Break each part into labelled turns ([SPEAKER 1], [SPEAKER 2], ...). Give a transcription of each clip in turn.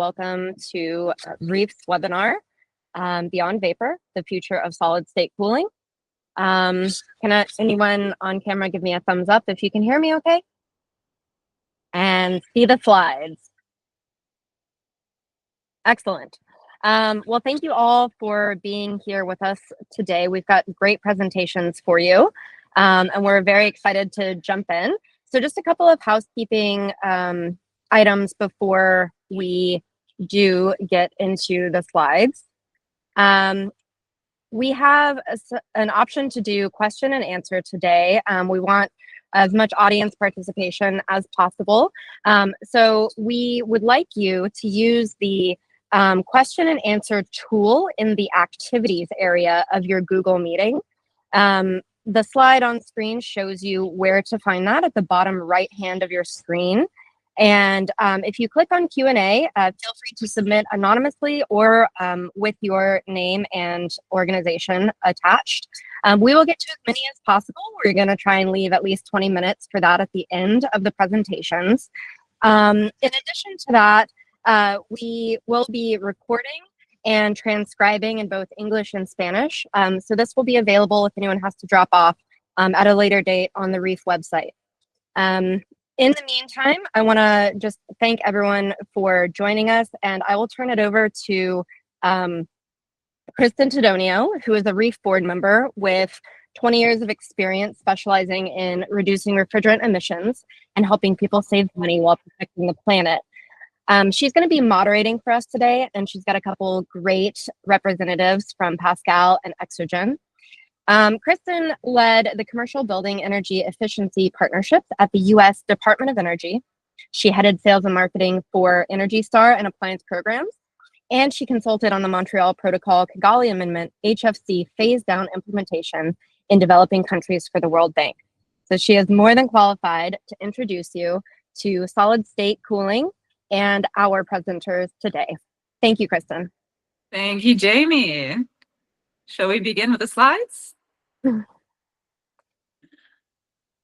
[SPEAKER 1] Welcome to REEF's webinar, Beyond Vapor, the Future of Solid State Cooling. Anyone on camera give me a thumbs up if you can hear me okay? And see the slides. Excellent. Well, thank you all for being here with us today. We've got great presentations for you, and we're very excited to jump in. So just a couple of housekeeping items before we do get into the slides. We have an option to do question and answer today. We want as much audience participation as possible. So we would like you to use the question and answer tool in the activities area of your Google meeting. The slide on screen shows you where to find that at the bottom right hand of your screen. And if you click on Q&A, feel free to submit anonymously or with your name and organization attached. We will get to as many as possible. We're going to try and leave at least 20 minutes for that at the end of the presentations. In addition to that, we will be recording and transcribing in both English and Spanish. So this will be available if anyone has to drop off at a later date on the REEF website. In the meantime, I want to just thank everyone for joining us, and I will turn it over to Kristen Tedonio, who is a REEF board member with 20 years of experience specializing in reducing refrigerant emissions and helping people save money while protecting the planet. She's going to be moderating for us today, and she's got a couple great representatives from Pascal and Exergyn. Kristen led the Commercial Building Energy Efficiency Partnerships at the U.S. Department of Energy. She headed sales and marketing for Energy Star and appliance programs, and she consulted on the Montreal Protocol Kigali Amendment HFC phase-down implementation in developing countries for the World Bank. So she is more than qualified to introduce you to solid-state cooling and our presenters today. Thank you, Kristen.
[SPEAKER 2] Thank you, Jamie. Shall we begin with the slides?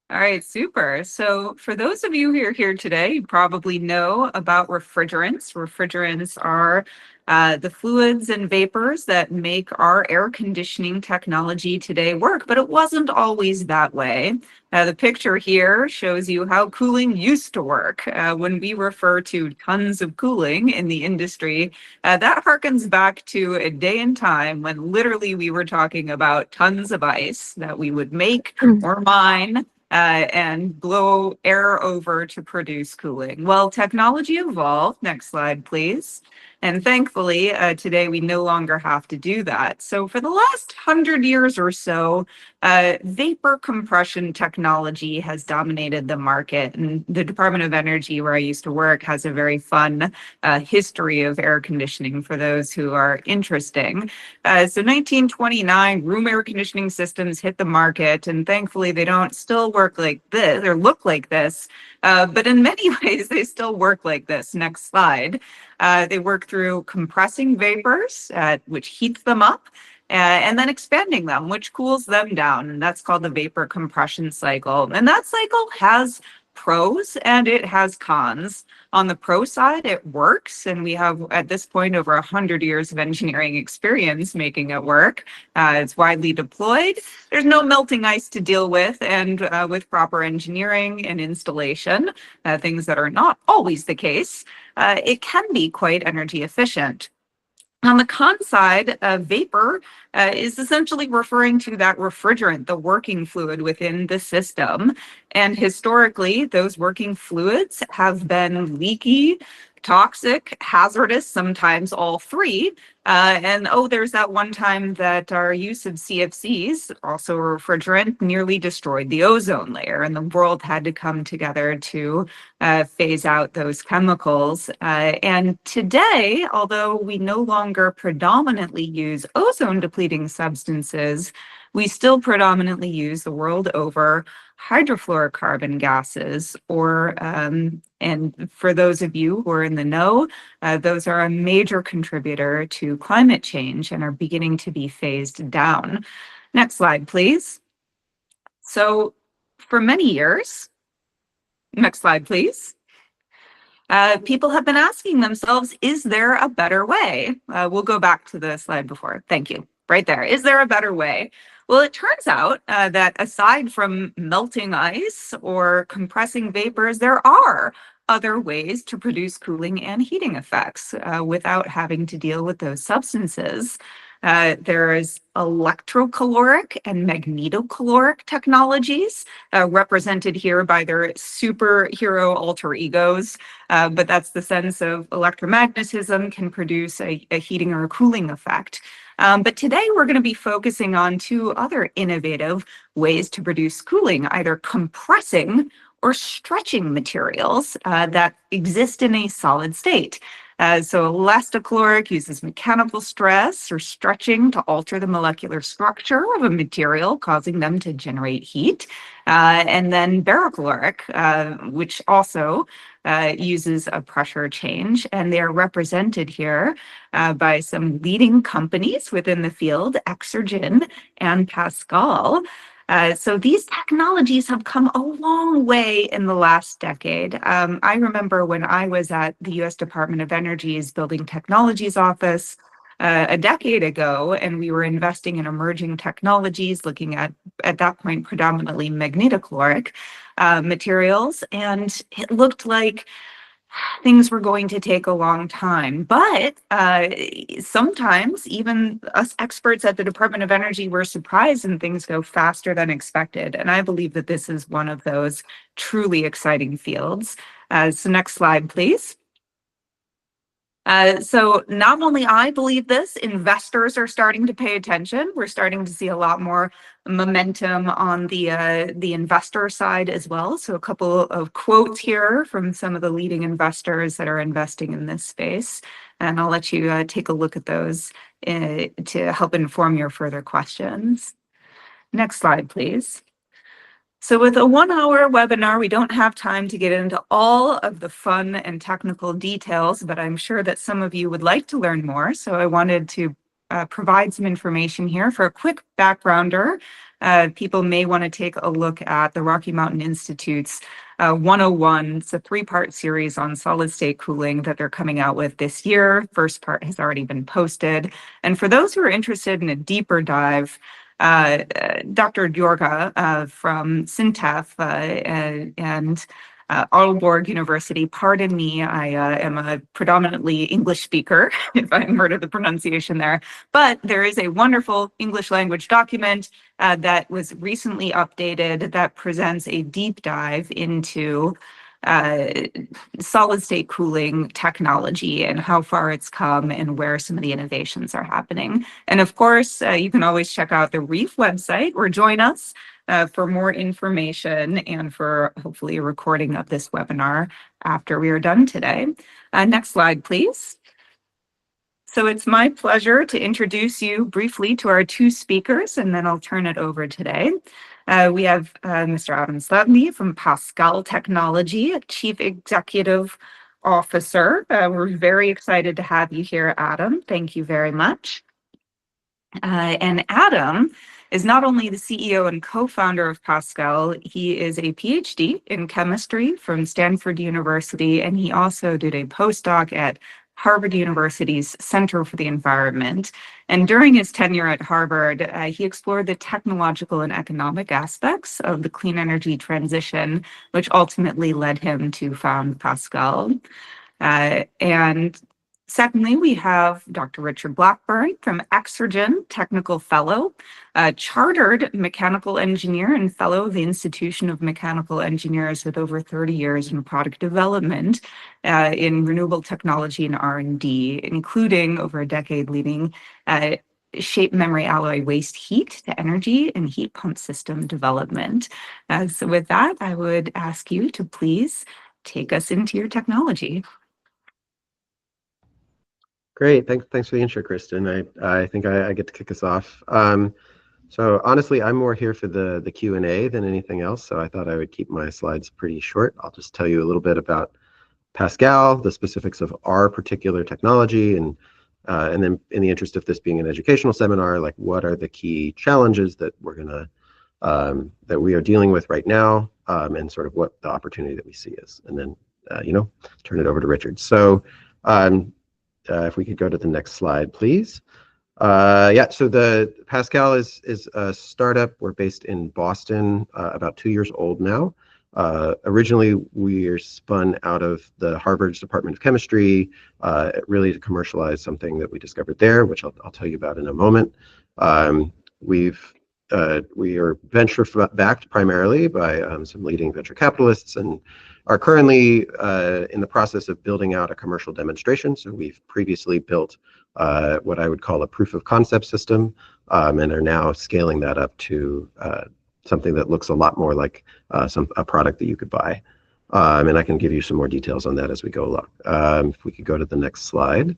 [SPEAKER 2] All right, super. So for those of you who are here today, you probably know about refrigerants. Refrigerants are the fluids and vapors that make our air conditioning technology today work, but it wasn't always that way. The picture here shows you how cooling used to work. When we refer to tons of cooling in the industry, that harkens back to a day and time when literally we were talking about tons of ice that we would make or mine and blow air over to produce cooling. Well, technology evolved. Next slide, please. And thankfully, today we no longer have to do that. So for the last 100 years or so, vapor compression technology has dominated the market. And the Department of Energy, where I used to work, has a very fun history of air conditioning for those who are interesting. So 1929, room air conditioning systems hit the market, and thankfully they don't still work like this or look like this, but in many ways they still work like this. Next slide. They work through compressing vapors, which heats them up, and then expanding them, which cools them down. And that's called the vapor compression cycle. And that cycle has pros and it has cons. On the pro side, it works, and we have at this point over 100 years of engineering experience making it work. It's widely deployed. There's no melting ice to deal with, and with proper engineering and installation, things that are not always the case, it can be quite energy efficient. On the con side, vapor is essentially referring to that refrigerant, the working fluid within the system. And historically, those working fluids have been leaky, toxic, hazardous, sometimes all three. And there's that one time that our use of CFCs, also a refrigerant, nearly destroyed the ozone layer, and the world had to come together to phase out those chemicals. And today, although we no longer predominantly use ozone-depleting substances, we still predominantly use the world over hydrofluorocarbon gases, or and for those of you who are in the know, those are a major contributor to climate change and are beginning to be phased down. Next slide, please. So for many years, next slide, please. people have been asking themselves, is there a better way? We'll go back to the slide before. Thank you. Right there. Is there a better way? Well, it turns out that aside from melting ice or compressing vapors, there are other ways to produce cooling and heating effects without having to deal with those substances. There's electrocaloric and magnetocaloric technologies represented here by their superhero alter egos. But that's the sense of electromagnetism can produce a heating or a cooling effect. But today we're going to be focusing on two other innovative ways to produce cooling, either compressing or stretching materials that exist in a solid state. So elastocaloric uses mechanical stress or stretching to alter the molecular structure of a material, causing them to generate heat. And then barocaloric, which also uses a pressure change, and they are represented here by some leading companies within the field, Exergyn and Pascal. So these technologies have come a long way in the last decade. I remember when I was at the U.S. Department of Energy's Building Technologies office a decade ago, and we were investing in emerging technologies, looking at that point, predominantly magnetocaloric materials, and it looked like things were going to take a long time. But sometimes even us experts at the Department of Energy were surprised and things go faster than expected. And I believe that this is one of those truly exciting fields. So next slide, please. So not only I believe this, investors are starting to pay attention. We're starting to see a lot more momentum on the investor side as well. So a couple of quotes here from some of the leading investors that are investing in this space. And I'll let you take a look at those to help inform your further questions. Next slide, please. So with a 1-hour webinar, we don't have time to get into all of the fun and technical details, but I'm sure that some of you would like to learn more. So I wanted to provide some information here. For a quick backgrounder, people may want to take a look at the Rocky Mountain Institute's 101. It's a 3-part series on solid state cooling that they're coming out with this year. First part has already been posted. And for those who are interested in a deeper dive, Dr. Djorga from Sintef and Aalborg University, pardon me, I am a predominantly English speaker, if I murder the pronunciation there, but there is a wonderful English language document that was recently updated that presents a deep dive into solid state cooling technology and how far it's come and where some of the innovations are happening. And of course, you can always check out the REEF website or join us for more information and for hopefully a recording of this webinar after we are done today. Next slide, please. So it's my pleasure to introduce you briefly to our two speakers, and then I'll turn it over today. We have Mr. Adam Slavney from Pascal Technology, Chief Executive Officer. We're very excited to have you here, Adam. Thank you very much. And Adam is not only the CEO and co-founder of Pascal, he is a PhD in chemistry from Stanford University, and he also did a postdoc at Harvard University's Center for the Environment. And during his tenure at Harvard, he explored the technological and economic aspects of the clean energy transition, which ultimately led him to found Pascal. And secondly, we have Dr. Richard Blackburn from Exergyn, Technical Fellow, Chartered Mechanical Engineer and Fellow of the Institution of Mechanical Engineers with over 30 years in product development in renewable technology and R&D, including over a decade leading shape memory alloy waste heat to energy and heat pump system development. So with that, I would ask you to please take us into your technology.
[SPEAKER 3] Great, thanks for the intro, Kristen. I think I get to kick us off. So honestly, I'm more here for the Q&A than anything else, so I thought I would keep my slides pretty short. I'll just tell you a little bit about Pascal, the specifics of our particular technology, and then in the interest of this being an educational seminar, like what are the key challenges that that we are dealing with right now, and sort of what the opportunity that we see is. And then turn it over to Richard. So if we could go to the next slide, please. Yeah, so the Pascal is a startup. We're based in Boston, about 2 years old now. Originally, we are spun out of the Harvard's Department of Chemistry, really to commercialize something that we discovered there, which I'll tell you about in a moment. We are venture backed primarily by some leading venture capitalists, and are currently in the process of building out a commercial demonstration. So we've previously built what I would call a proof of concept system, and are now scaling that up to something that looks a lot more like a product that you could buy. And I can give you some more details on that as we go along. If we could go to the next slide.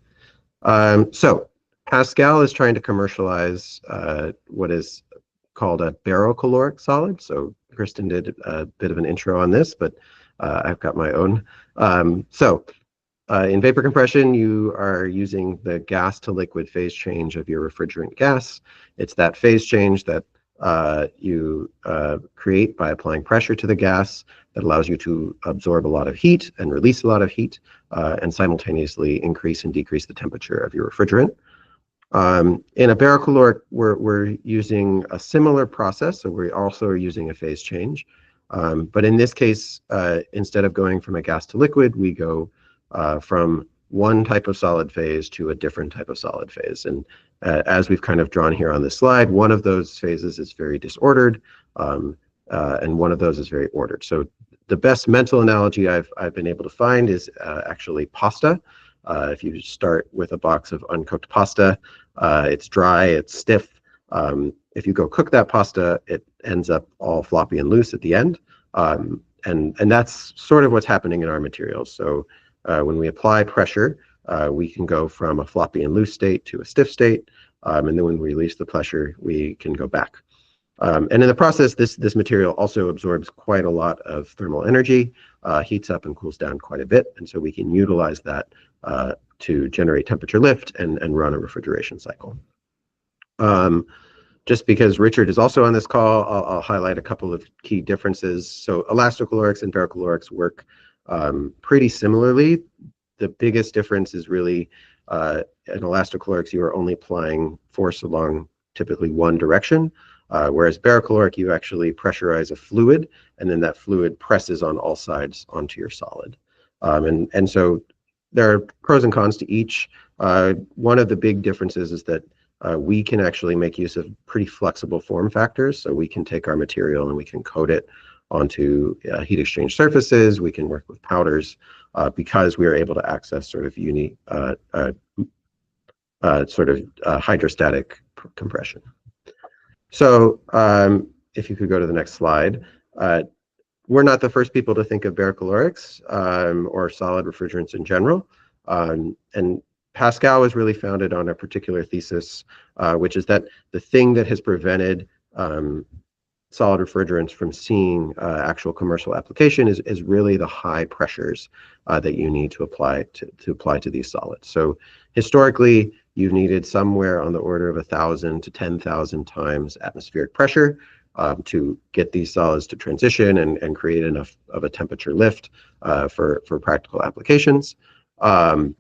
[SPEAKER 3] So Pascal is trying to commercialize what is called a barocaloric solid. So Kristen did a bit of an intro on this, but I've got my own. In vapor compression, you are using the gas to liquid phase change of your refrigerant gas. It's that phase change that you create by applying pressure to the gas that allows you to absorb a lot of heat and release a lot of heat, and simultaneously increase and decrease the temperature of your refrigerant. In a barocaloric, we're using a similar process, so we also are using a phase change. But in this case, instead of going from a gas to liquid, we go from one type of solid phase to a different type of solid phase. And as we've kind of drawn here on this slide, one of those phases is very disordered, and one of those is very ordered. So the best mental analogy I've been able to find is actually pasta. If you start with a box of uncooked pasta, it's dry, it's stiff. If you go cook that pasta, it ends up all floppy and loose at the end. And that's sort of what's happening in our materials. So when we apply pressure, we can go from a floppy and loose state to a stiff state. And then when we release the pressure, we can go back. And in the process, this material also absorbs quite a lot of thermal energy, heats up and cools down quite a bit. And so we can utilize that to generate temperature lift and run a refrigeration cycle. Just because Richard is also on this call, I'll highlight a couple of key differences. So elastocalorics and barocalorics work pretty similarly. The biggest difference is really in elastocalorics, you are only applying force along typically one direction, whereas barocaloric, you actually pressurize a fluid, and then that fluid presses on all sides onto your solid. And so there are pros and cons to each. One of the big differences is that we can actually make use of pretty flexible form factors. So we can take our material and we can coat it onto heat exchange surfaces. We can work with powders because we are able to access sort of unique hydrostatic compression. So if you could go to the next slide. We're not the first people to think of barocalorics or solid refrigerants in general. And Pascal was really founded on a particular thesis, which is that the thing that has prevented solid refrigerants from seeing actual commercial application is really the high pressures that you need to apply to these solids. So historically, you've needed somewhere on the order of 1,000 to 10,000 times atmospheric pressure to get these solids to transition and create enough of a temperature lift for practical applications. And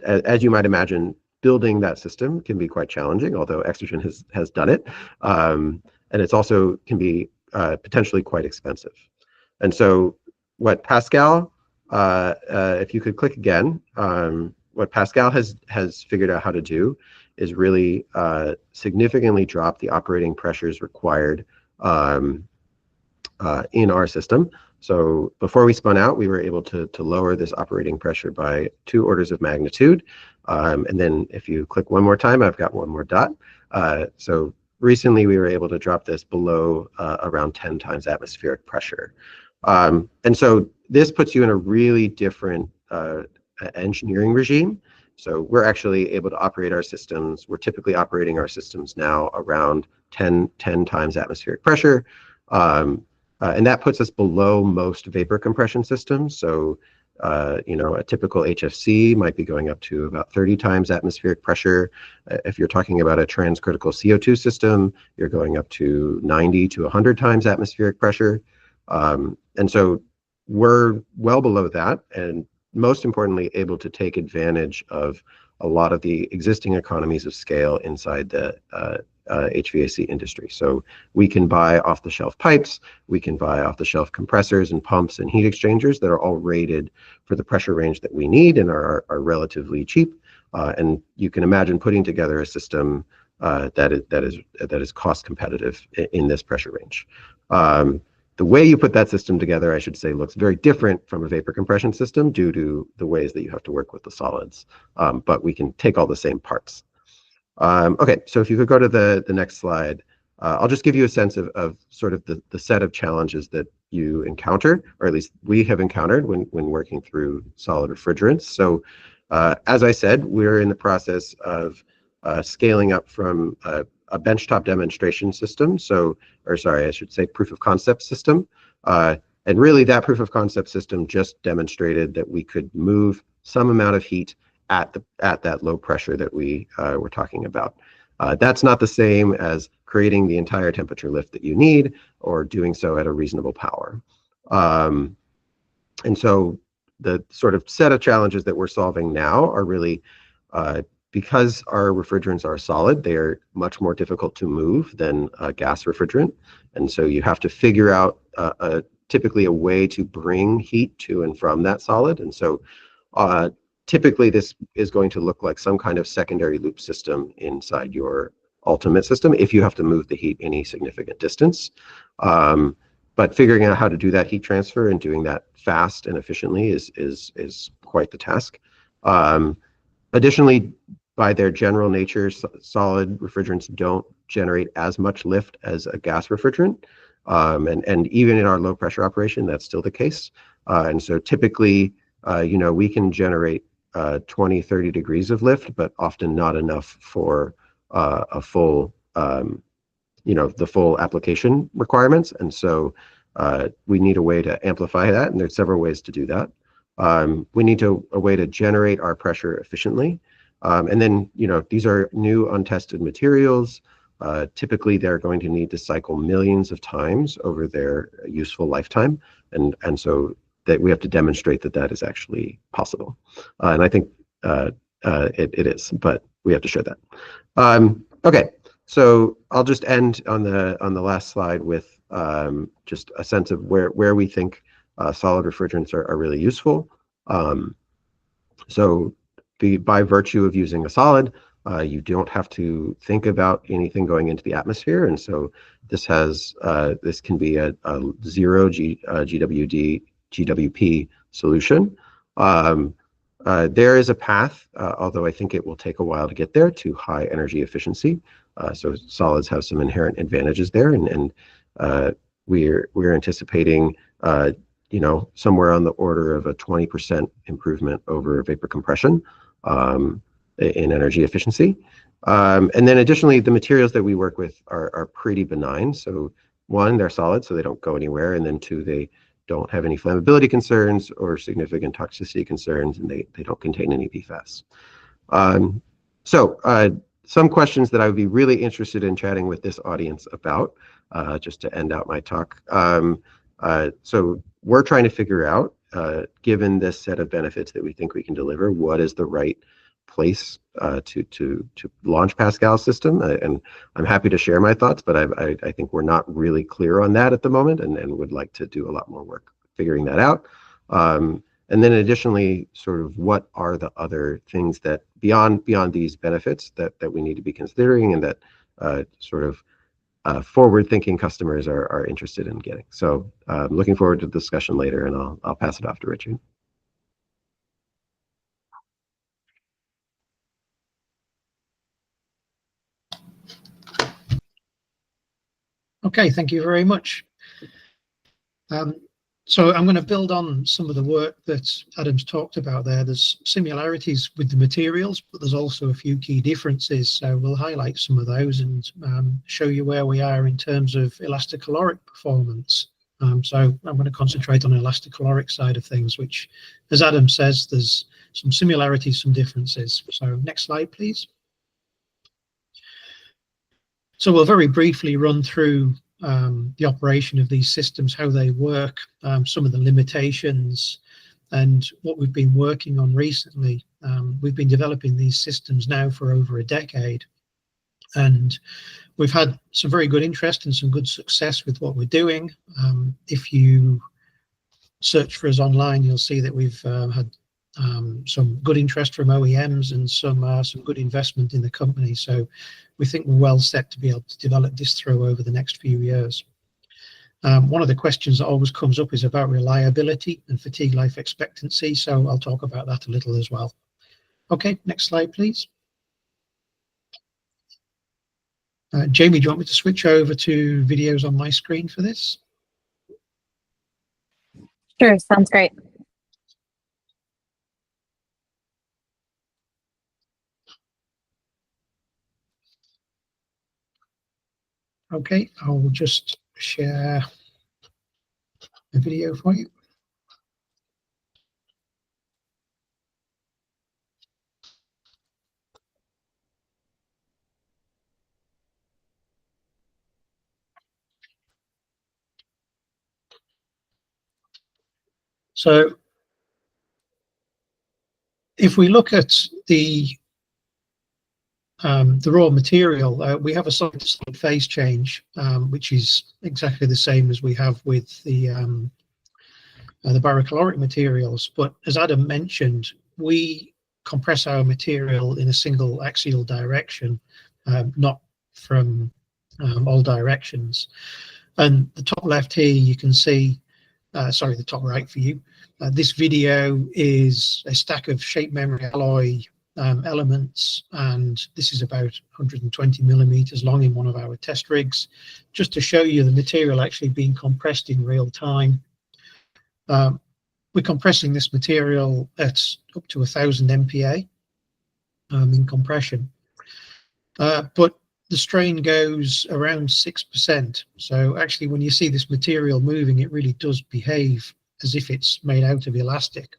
[SPEAKER 3] as you might imagine, building that system can be quite challenging, although Exergyn has done it. And it's also can be potentially quite expensive. And so what Pascal, if you could click again, what Pascal has figured out how to do is really significantly drop the operating pressures required in our system. So before we spun out, we were able to lower this operating pressure by 2 orders of magnitude. And then if you click one more time, I've got one more dot. So recently we were able to drop this below around 10 times atmospheric pressure. And so this puts you in a really different engineering regime. So we're actually able to operate our systems. We're typically operating our systems now around 10 times atmospheric pressure. And that puts us below most vapor compression systems. So, a typical HFC might be going up to about 30 times atmospheric pressure. If you're talking about a transcritical CO2 system, you're going up to 90 to 100 times atmospheric pressure. And so we're well below that, and most importantly, able to take advantage of a lot of the existing economies of scale inside the HVAC industry. So we can buy off-the-shelf pipes, we can buy off-the-shelf compressors and pumps and heat exchangers that are all rated for the pressure range that we need and are relatively cheap. And you can imagine putting together a system that is cost competitive in this pressure range. The way you put that system together, I should say, looks very different from a vapor compression system due to the ways that you have to work with the solids, but we can take all the same parts. Okay, so if you could go to the next slide, I'll just give you a sense of sort of the set of challenges that you encounter, or at least we have encountered when working through solid refrigerants. So as I said, we're in the process of scaling up from a benchtop demonstration system, or sorry, I should say proof of concept system. And really that proof of concept system just demonstrated that we could move some amount of heat at that low pressure that we were talking about. That's not the same as creating the entire temperature lift that you need or doing so at a reasonable power. And so the sort of set of challenges that we're solving now are really because our refrigerants are solid, they are much more difficult to move than a gas refrigerant. And so you have to figure out typically a way to bring heat to and from that solid. And so typically this is going to look like some kind of secondary loop system inside your ultimate system if you have to move the heat any significant distance. But figuring out how to do that heat transfer and doing that fast and efficiently is quite the task. Additionally, by their general nature, solid refrigerants don't generate as much lift as a gas refrigerant. And even in our low pressure operation, that's still the case. And so typically, we can generate 20, 30 degrees of lift, but often not enough for a full, the full application requirements. And so we need a way to amplify that, and there's several ways to do that. We need a way to generate our pressure efficiently. And then, these are new untested materials. Typically, they're going to need to cycle millions of times over their useful lifetime. And so that we have to demonstrate that is actually possible. And I think it is, but we have to show that. Okay, so I'll just end on the last slide with just a sense of where we think solid refrigerants are really useful. So by virtue of using a solid, you don't have to think about anything going into the atmosphere, and so this can be a 0 GWP solution. There is a path, although I think it will take a while to get there, to high energy efficiency. So solids have some inherent advantages there, and we're anticipating somewhere on the order of a 20% improvement over vapor compression in energy efficiency. And then additionally, the materials that we work with are pretty benign. So one, they're solid, so they don't go anywhere. And then two, they don't have any flammability concerns or significant toxicity concerns, and they don't contain any PFAS. Some questions that I would be really interested in chatting with this audience about, just to end out my talk. So we're trying to figure out, given this set of benefits that we think we can deliver, what is the right place to launch Pascal's system. And I'm happy to share my thoughts, but I think we're not really clear on that at the moment, and would like to do a lot more work figuring that out. And then additionally, sort of what are the other things that beyond these benefits that we need to be considering, and that sort of forward-thinking customers are interested in getting. So looking forward to the discussion later, and I'll pass it off to Richard.
[SPEAKER 4] Okay, thank you very much. So I'm going to build on some of the work that Adam's talked about there. There's similarities with the materials, but there's also a few key differences. So we'll highlight some of those and show you where we are in terms of elasticaloric performance. So I'm going to concentrate on the elasticaloric side of things, which, as Adam says, there's some similarities, some differences. So next slide, please. So we'll very briefly run through the operation of these systems, how they work, some of the limitations, and what we've been working on recently. We've been developing these systems now for over a decade, and we've had some very good interest and some good success with what we're doing. If you search for us online, you'll see that we've had some good interest from OEMs and some good investment in the company. So we think we're well set to be able to develop this through over the next few years. One of the questions that always comes up is about reliability and fatigue life expectancy. So I'll talk about that a little as well. Okay, next slide, please. Jamie, do you want me to switch over to videos on my screen for this?
[SPEAKER 1] Sure, sounds great.
[SPEAKER 4] Okay, I'll just share the video for you. So if we look at the raw material, we have a solid phase change, which is exactly the same as we have with the barocaloric materials. But as Adam mentioned, we compress our material in a single axial direction, not from all directions. And the top left here, you can see, sorry, the top right for you. This video is a stack of shape memory alloy elements, and this is about 120 millimeters long in one of our test rigs, just to show you the material actually being compressed in real time. We're compressing this material at up to 1000 MPa in compression, but the strain goes around 6%. So actually, when you see this material moving, it really does behave as if it's made out of elastic.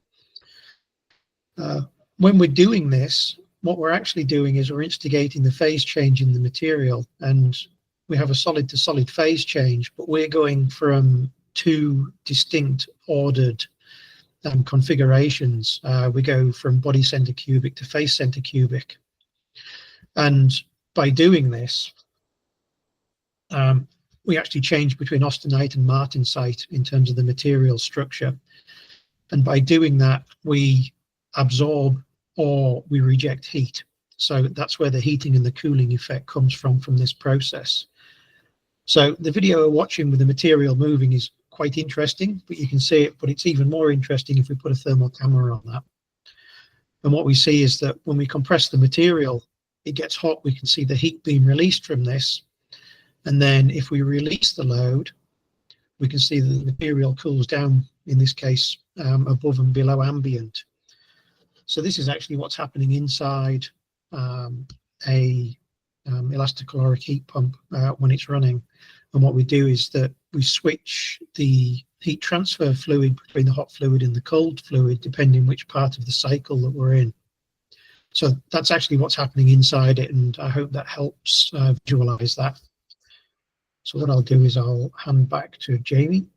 [SPEAKER 4] When we're doing this, what we're actually doing is we're instigating the phase change in the material, and we have a solid to solid phase change, but we're going from two distinct ordered configurations. We go from body center cubic to face center cubic, and by doing this, we actually change between austenite and martensite in terms of the material structure. And by doing that, we absorb or we reject heat. So that's where the heating and the cooling effect comes from this process. So the video we're watching with the material moving is quite interesting, but you can see it, but it's even more interesting if we put a thermal camera on that. And what we see is that when we compress the material, it gets hot, we can see the heat being released from this. And then if we release the load, we can see that the material cools down, in this case, above and below ambient. So this is actually what's happening inside a elastocaloric heat pump when it's running. And what we do is that we switch the heat transfer fluid between the hot fluid and the cold fluid, depending which part of the cycle that we're in. So that's actually what's happening inside it, and I hope that helps visualize that. So what I'll do is I'll hand back to Jamie,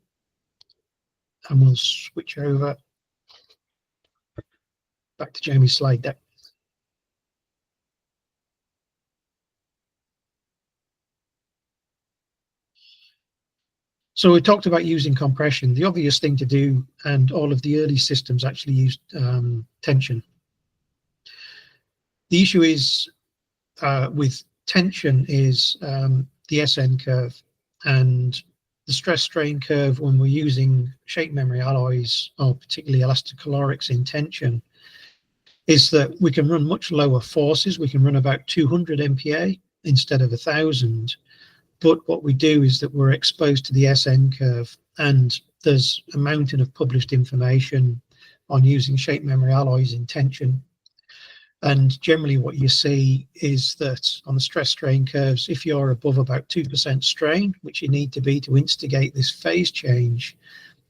[SPEAKER 4] and we'll switch over back to Jamie's slide deck. So we talked about using compression. The obvious thing to do, and all of the early systems actually used tension. The issue is with tension is the SN curve, and the stress strain curve when we're using shape memory alloys, or particularly elastocalorics in tension, is that we can run much lower forces. We can run about 200 MPa instead of 1000. But what we do is that we're exposed to the SN curve, and there's a mountain of published information on using shape memory alloys in tension. And generally what you see is that on the stress strain curves, if you're above about 2% strain, which you need to be to instigate this phase change,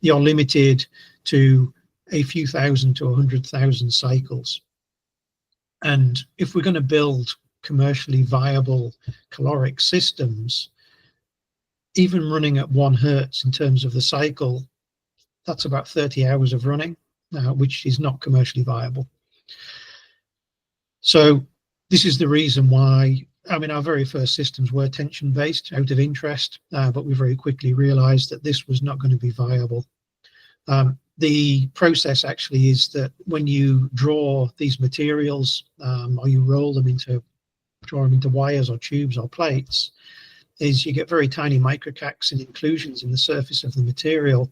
[SPEAKER 4] you're limited to a few thousand to 100,000 cycles. And if we're going to build commercially viable caloric systems, even running at 1 hertz in terms of the cycle, that's about 30 hours of running, which is not commercially viable. So this is the reason why, I mean, our very first systems were tension-based out of interest, but we very quickly realized that this was not going to be viable. The process actually is that when you draw these materials, or you draw them into wires or tubes or plates, is you get very tiny microcracks and inclusions in the surface of the material.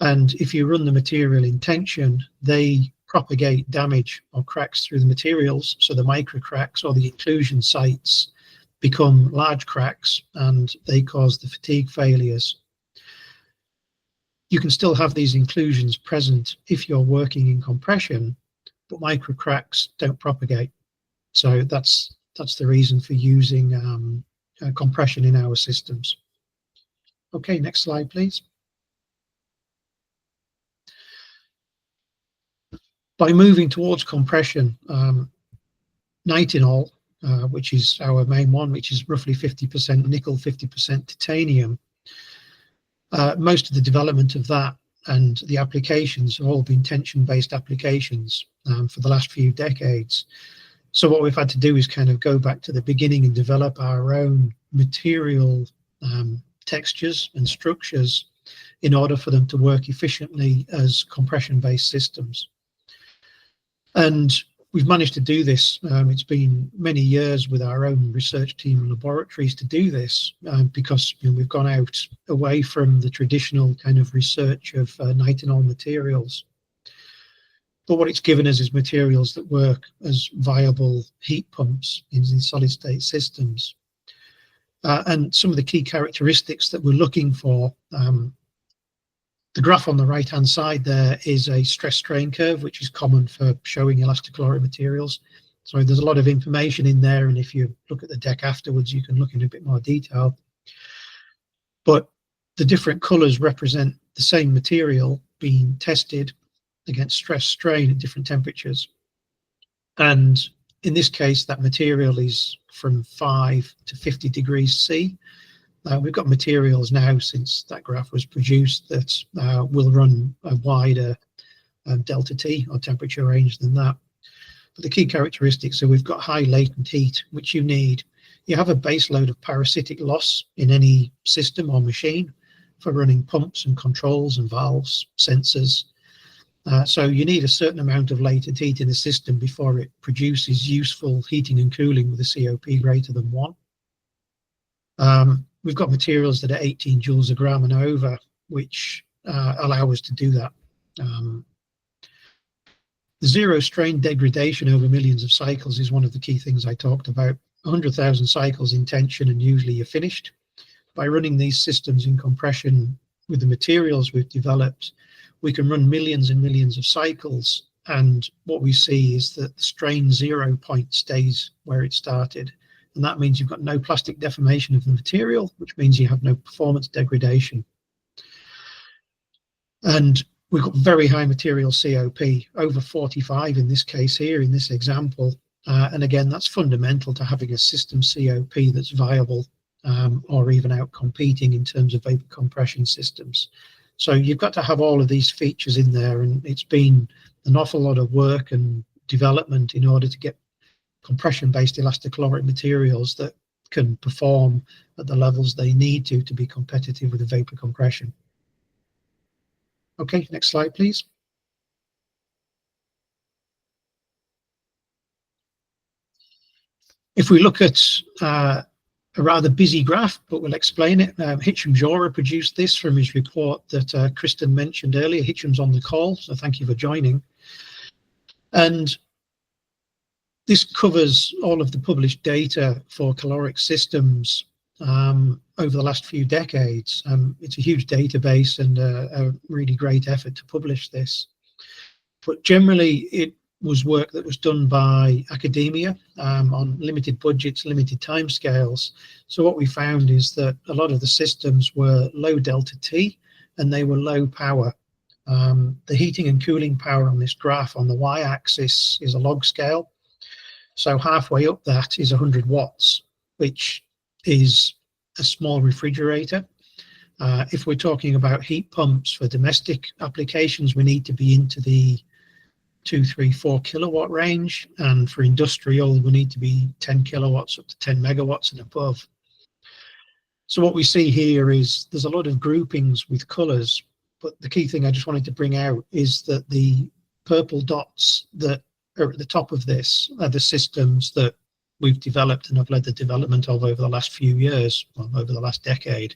[SPEAKER 4] And if you run the material in tension, they propagate damage or cracks through the materials. So the microcracks or the inclusion sites become large cracks and they cause the fatigue failures. You can still have these inclusions present if you're working in compression, but microcracks don't propagate. So that's the reason for using compression in our systems. Okay, next slide, please. By moving towards compression, nitinol, which is our main one, which is roughly 50% nickel, 50% titanium, most of the development of that and the applications have all been tension-based applications for the last few decades. So what we've had to do is kind of go back to the beginning and develop our own material textures and structures in order for them to work efficiently as compression-based systems. And we've managed to do this. It's been many years with our own research team and laboratories to do this because we've gone out away from the traditional kind of research of nitinol materials. But what it's given us is materials that work as viable heat pumps in these solid state systems. And some of the key characteristics that we're looking for, the graph on the right hand side there is a stress strain curve, which is common for showing elastic-caloric materials. So there's a lot of information in there, and if you look at the deck afterwards, you can look in a bit more detail. But the different colors represent the same material being tested against stress strain at different temperatures. And in this case, that material is from 5 to 50 degrees C. We've got materials now since that graph was produced that will run a wider delta T or temperature range than that. But the key characteristics are we've got high latent heat, which you need. You have a base load of parasitic loss in any system or machine for running pumps and controls and valves, sensors. So you need a certain amount of latent heat in the system before it produces useful heating and cooling with a COP greater than 1. We've got materials that are 18 joules a gram and over, which allow us to do that. The zero strain degradation over millions of cycles is one of the key things I talked about. 100,000 cycles in tension and usually you're finished. By running these systems in compression with the materials we've developed, we can run millions and millions of cycles, and what we see is that the strain 0 point stays where it started, and that means you've got no plastic deformation of the material, which means you have no performance degradation. And we've got very high material COP, over 45 in this case here, in this example, and again, that's fundamental to having a system COP that's viable or even out competing in terms of vapor compression systems. So you've got to have all of these features in there, and it's been an awful lot of work and development in order to get compression-based elastic-caloric materials that can perform at the levels they need to be competitive with the vapor compression. Okay, next slide, please. If we look at a rather busy graph, but we'll explain it. Hitcham-Jora produced this from his report that Kristen mentioned earlier. Hitcham's on the call, so thank you for joining. And this covers all of the published data for caloric systems over the last few decades. It's a huge database and a really great effort to publish this. But generally, it was work that was done by academia on limited budgets, limited timescales. So what we found is that a lot of the systems were low delta T and they were low power. The heating and cooling power on this graph on the y-axis is a log scale. So halfway up that is 100 watts, which is a small refrigerator. If we're talking about heat pumps for domestic applications, we need to be into the 2, 3, 4 kilowatt range, and for industrial we need to be 10 kilowatts up to 10 megawatts and above. So what we see here is there's a lot of groupings with colors, but the key thing I just wanted to bring out is that the purple dots that are at the top of this are the systems that we've developed and have led the development of over the last few years, well, over the last decade.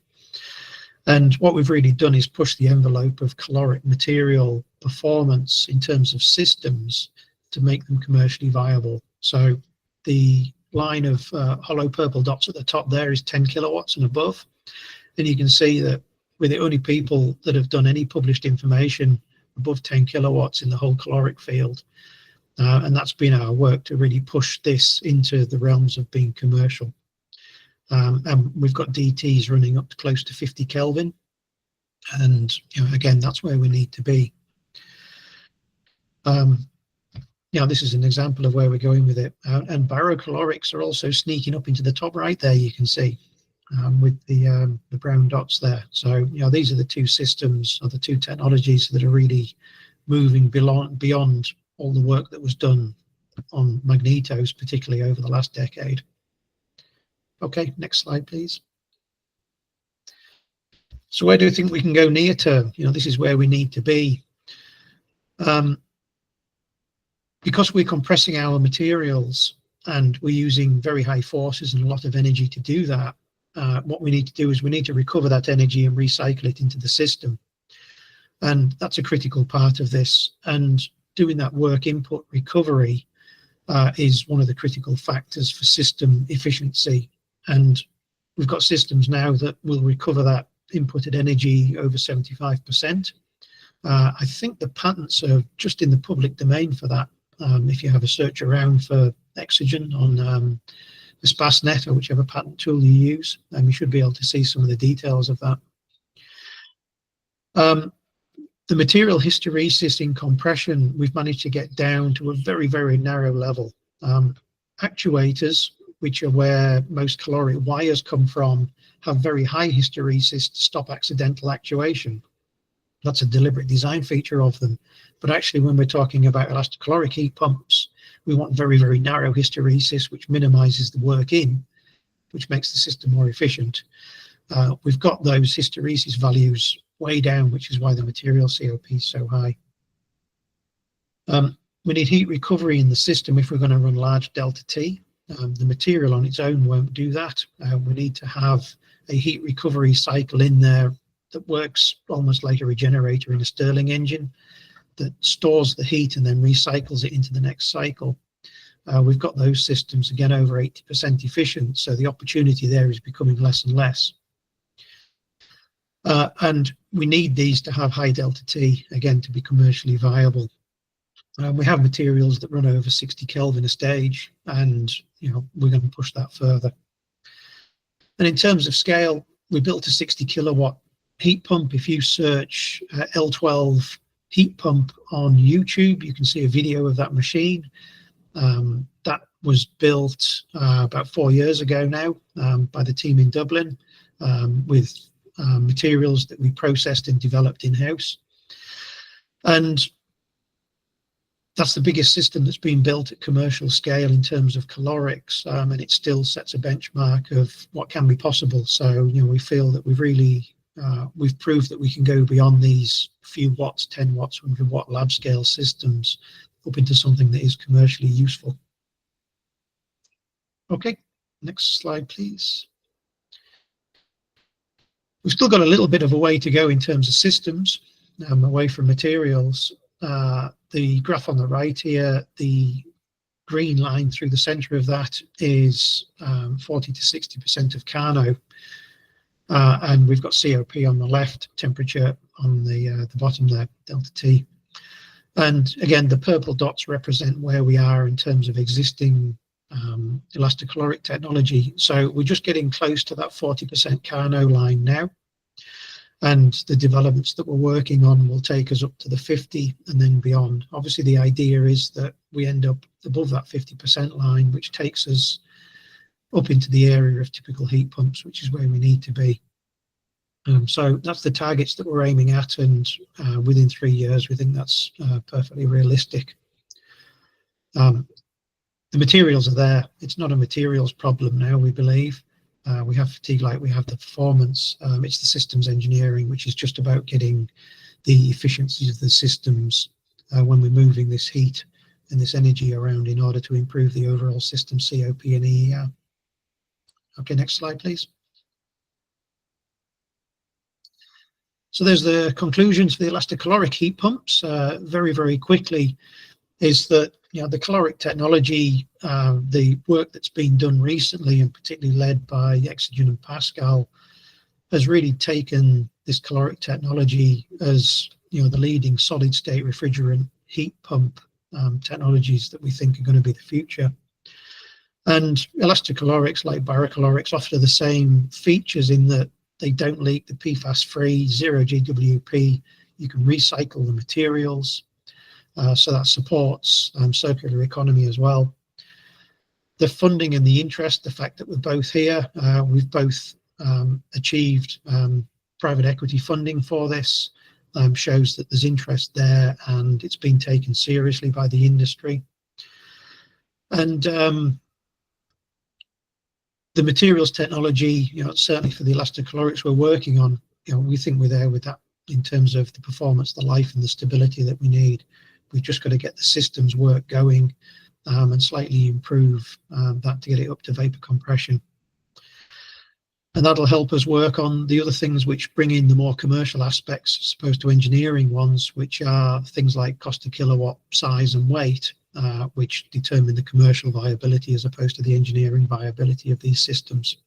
[SPEAKER 4] And what we've really done is push the envelope of caloric material performance in terms of systems to make them commercially viable. So the line of hollow purple dots at the top there is 10 kilowatts and above. And you can see that we're the only people that have done any published information above 10 kilowatts in the whole caloric field. And that's been our work to really push this into the realms of being commercial. And we've got DTs running up to close to 50 Kelvin. And again, that's where we need to be. This is an example of where we're going with it. And barocalorics are also sneaking up into the top right there, you can see, with the brown dots there. So, these are the two systems, or the two technologies that are really moving beyond all the work that was done on magnetos, particularly over the last decade. Okay, next slide, please. So where do you think we can go near term? This is where we need to be. Because we're compressing our materials and we're using very high forces and a lot of energy to do that, what we need to do is we need to recover that energy and recycle it into the system. And that's a critical part of this. And doing that work input recovery is one of the critical factors for system efficiency. And we've got systems now that will recover that inputted energy over 75%. I think the patents are just in the public domain for that. If you have a search around for Exergyn on the SPASnet or whichever patent tool you use, you should be able to see some of the details of that. The material hysteresis in compression, we've managed to get down to a very, very narrow level. Actuators, which are where most caloric wires come from, have very high hysteresis to stop accidental actuation. That's a deliberate design feature of them. But actually, when we're talking about elastic caloric heat pumps, we want very, very narrow hysteresis, which minimizes the work in, which makes the system more efficient. We've got those hysteresis values way down, which is why the material COP is so high. We need heat recovery in the system if we're going to run large delta T. The material on its own won't do that. We need to have a heat recovery cycle in there that works almost like a regenerator in a Stirling engine, that stores the heat and then recycles it into the next cycle. We've got those systems, again, over 80% efficient, so the opportunity there is becoming less and less. And we need these to have high delta T, again, to be commercially viable. We have materials that run over 60 Kelvin a stage, and we're going to push that further. And in terms of scale, we built a 60 kilowatt heat pump. If you search L12 heat pump on YouTube, you can see a video of that machine. That was built about 4 years ago now by the team in Dublin with materials that we processed and developed in-house. And that's the biggest system that's been built at commercial scale in terms of calorics, and it still sets a benchmark of what can be possible. So, we feel that we've proved that we can go beyond these few watts, 10 watts, 100 watt lab scale systems up into something that is commercially useful. Okay, next slide, please. We've still got a little bit of a way to go in terms of systems, away from materials. The graph on the right here, the green line through the center of that is 40 to 60% of Carnot. And we've got COP on the left, temperature on the bottom there, delta T. And again, the purple dots represent where we are in terms of existing elastic caloric technology. So we're just getting close to that 40% Carnot line now. And the developments that we're working on will take us up to the 50 and then beyond. Obviously, the idea is that we end up above that 50% line, which takes us up into the area of typical heat pumps, which is where we need to be. So that's the targets that we're aiming at, and within 3 years, we think that's perfectly realistic. The materials are there. It's not a materials problem now, we believe. We have fatigue light, we have the performance. It's the systems engineering, which is just about getting the efficiencies of the systems when we're moving this heat and this energy around in order to improve the overall system COP and EER. Okay, next slide, please. So there's the conclusions for the elastic-caloric heat pumps. Very, very quickly, is that the caloric technology, the work that's been done recently, and particularly led by Exergyn and Pascal, has really taken this caloric technology as the leading solid-state refrigerant heat pump technologies that we think are going to be the future. And elastic-calorics, like barocalorics, offer the same features in that they don't leak, the PFAS-free, 0 GWP. You can recycle the materials, so that supports circular economy as well. The funding and the interest, the fact that we're both here, we've both achieved private equity funding for this, shows that there's interest there and it's been taken seriously by the industry. And the materials technology, certainly for the elastic-calorics we're working on, we think we're there with that in terms of the performance, the life and the stability that we need. We've just got to get the systems work going and slightly improve that to get it up to vapor compression. And that'll help us work on the other things which bring in the more commercial aspects as opposed to engineering ones, which are things like cost per kilowatt, size and weight, which determine the commercial viability as opposed to the engineering viability of these systems.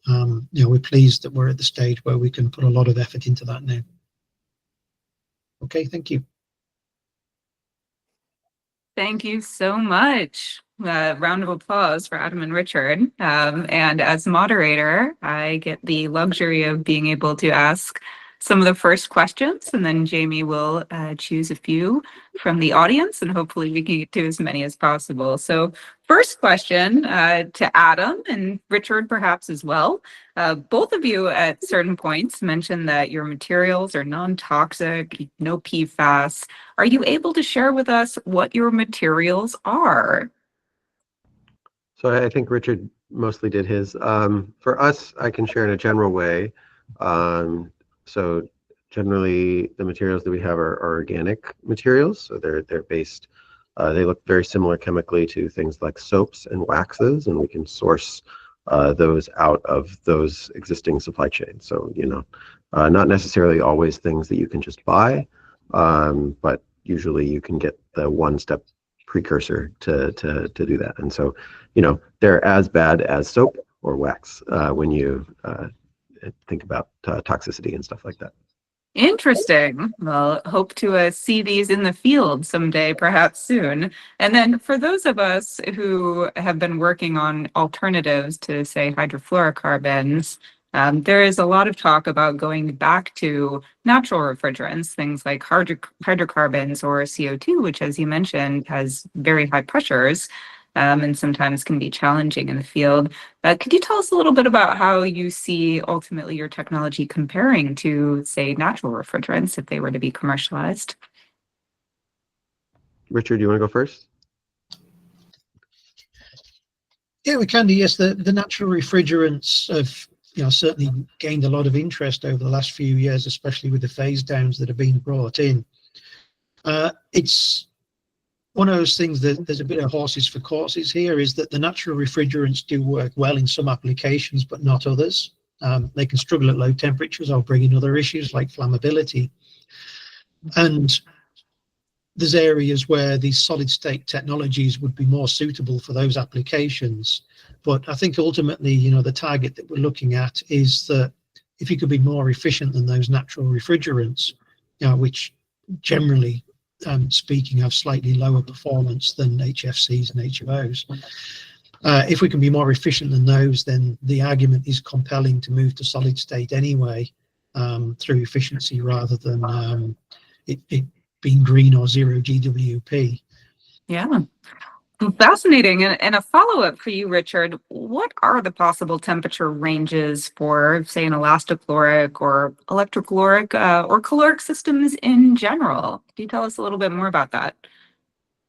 [SPEAKER 4] We're pleased that we're at the stage where we can put a lot of effort into that now. Okay, thank you.
[SPEAKER 2] Thank you so much. Round of applause for Adam and Richard. And as moderator, I get the luxury of being able to ask some of the first questions, and then Jamie will choose a few from the audience, and hopefully we can get to as many as possible. So first question to Adam and Richard perhaps as well. Both of you at certain points mentioned that your materials are non-toxic, no PFAS. Are you able to share with us what your materials are?
[SPEAKER 3] So I think Richard mostly did his. For us, I can share in a general way. So generally, the materials that we have are organic materials. So they're based. They look very similar chemically to things like soaps and waxes, and we can source those out of those existing supply chains. So not necessarily always things that you can just buy, but usually you can get the one-step precursor to do that. And so they're as bad as soap or wax when you think about toxicity and stuff like that.
[SPEAKER 2] Interesting. Well, hope to see these in the field someday, perhaps soon. And then for those of us who have been working on alternatives to, say, hydrofluorocarbons, there is a lot of talk about going back to natural refrigerants, things like hydrocarbons or CO2, which, as you mentioned, has very high pressures. And sometimes can be challenging in the field. Could you tell us a little bit about how you see ultimately your technology comparing to, say, natural refrigerants if they were to be commercialized?
[SPEAKER 3] Richard, do you want to go first?
[SPEAKER 4] Yeah, we can do. Yes, the natural refrigerants have certainly gained a lot of interest over the last few years, especially with the phase downs that have been brought in. It's one of those things that there's a bit of horses for courses here, is that the natural refrigerants do work well in some applications, but not others. They can struggle at low temperatures or bring in other issues like flammability. And there's areas where these solid state technologies would be more suitable for those applications. But I think ultimately, the target that we're looking at is that if you could be more efficient than those natural refrigerants, which generally speaking have slightly lower performance than HFCs and HFOs. If we can be more efficient than those, then the argument is compelling to move to solid state anyway, through efficiency rather than it being green or 0 GWP.
[SPEAKER 2] Yeah. Fascinating. And a follow-up for you, Richard. What are the possible temperature ranges for, say, an elastochloric or electrochloric or caloric systems in general? Can you tell us a little bit more about that?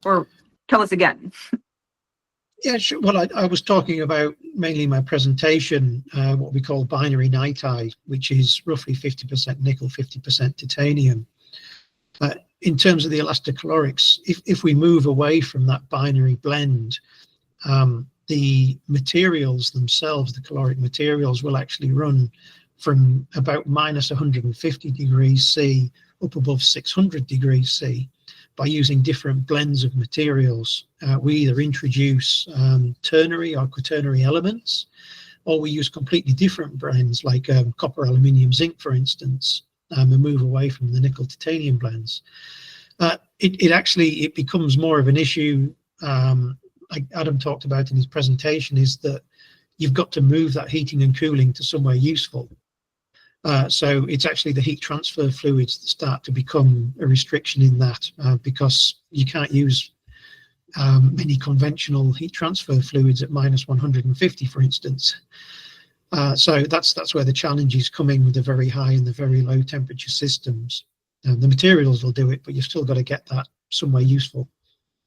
[SPEAKER 2] Or tell us again.
[SPEAKER 4] Yeah, sure. Well, I was talking about mainly my presentation, what we call binary nitride, which is roughly 50% nickel, 50% titanium. In terms of the elastochlorics, if we move away from that binary blend, the materials themselves, the caloric materials, will actually run from about minus 150 degrees C up above 600 degrees C by using different blends of materials. We either introduce ternary or quaternary elements, or we use completely different blends like copper, aluminium, zinc, for instance, and move away from the nickel titanium blends. It becomes more of an issue, like Adam talked about in his presentation, is that you've got to move that heating and cooling to somewhere useful. So it's actually the heat transfer fluids that start to become a restriction in that, because you can't use many conventional heat transfer fluids at minus 150, for instance. So that's where the challenge is coming with the very high and the very low temperature systems. The materials will do it, but you've still got to get that somewhere useful.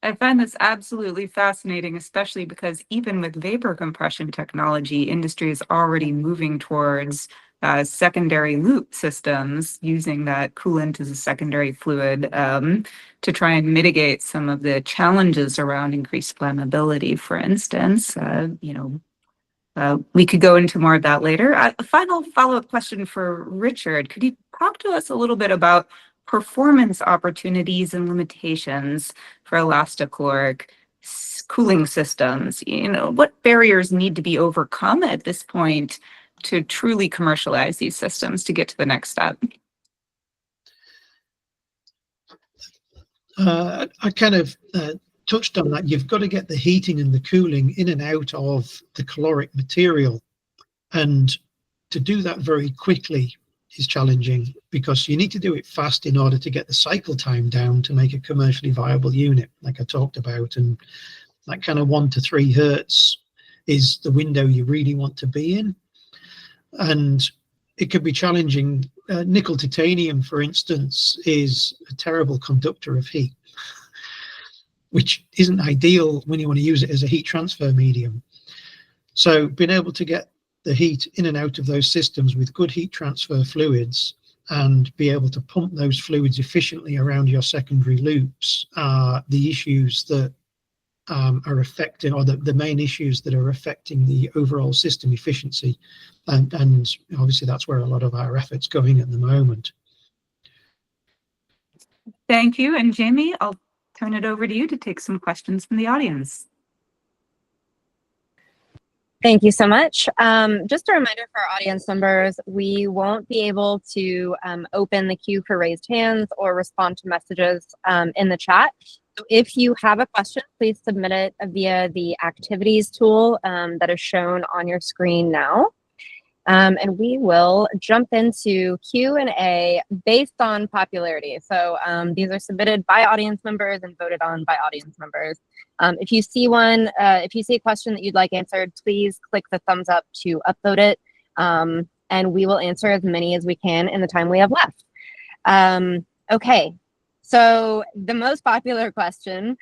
[SPEAKER 2] I find this absolutely fascinating, especially because even with vapor compression technology, industry is already moving towards secondary loop systems, using that coolant as a secondary fluid to try and mitigate some of the challenges around increased flammability, for instance. We could go into more of that later. A final follow-up question for Richard. Could you talk to us a little bit about performance opportunities and limitations for elastochloric cooling systems? What barriers need to be overcome at this point to truly commercialize these systems to get to the next step?
[SPEAKER 4] I kind of touched on that. You've got to get the heating and the cooling in and out of the caloric material, and to do that very quickly is challenging because you need to do it fast in order to get the cycle time down to make a commercially viable unit, like I talked about. And that kind of 1 to 3 hertz is the window you really want to be in, and it can be challenging. Nickel titanium, for instance, is a terrible conductor of heat, which isn't ideal when you want to use it as a heat transfer medium. So being able to get the heat in and out of those systems with good heat transfer fluids and be able to pump those fluids efficiently around your secondary loops are the issues that are affecting, or the main issues that are affecting the overall system efficiency. And obviously that's where a lot of our effort's going at the moment.
[SPEAKER 2] Thank you. And Jamie, I'll turn it over to you to take some questions from the audience.
[SPEAKER 1] Thank you so much. Just a reminder for our audience members, we won't be able to open the queue for raised hands or respond to messages in the chat. So if you have a question, please submit it via the activities tool that is shown on your screen now. And we will jump into Q&A based on popularity. So these are submitted by audience members and voted on by audience members. If you see if you see a question that you'd like answered, please click the thumbs up to upvote it, and we will answer as many as we can in the time we have left. Okay, so the most popular question,